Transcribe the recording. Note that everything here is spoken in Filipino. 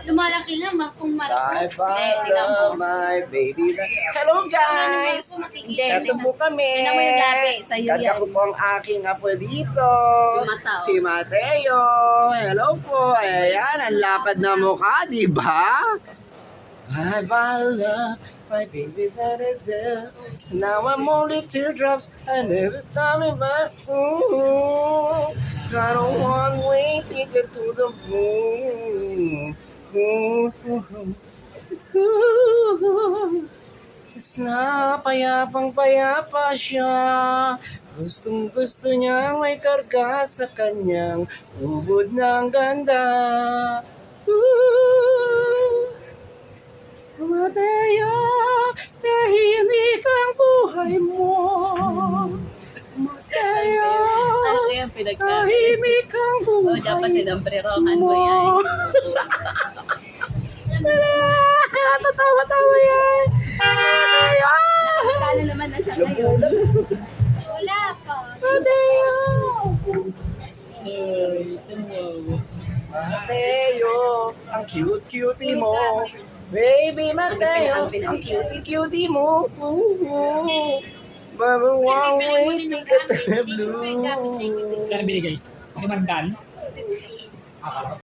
Lumalaki lang, kung I found my baby. Hello guys! Hindi. Ito po kami. Tingnan mo yung labi, sa'yo Ganda yan. ko po ang aking apo dito. Yung mata, oh. Si Mateo. Hello po. Ayan, ang lapad na mukha, di ba? I love my baby that is there. Now I'm only teardrops. I never thought me back. Got a one-way ticket to the moon. Is na payapang-payapa siya. Gustong gusto niya may karga sa kanyang ubod ng ganda. Mateo, tahimik ang buhay mo. Mateo, Ano yung pinagkakit? tahimik ang O, buhay dapat sinamprerokan mo yan. Wala! Tatawa-tawa yan! Ay! Kano naman na siya ngayon? Wala pa. Mateo! Mateo, ang cute-cutie mo. Baby Mateo, ang cutie-cutie mo. Baba one way ticket to the blue. Kaya binigay? 500?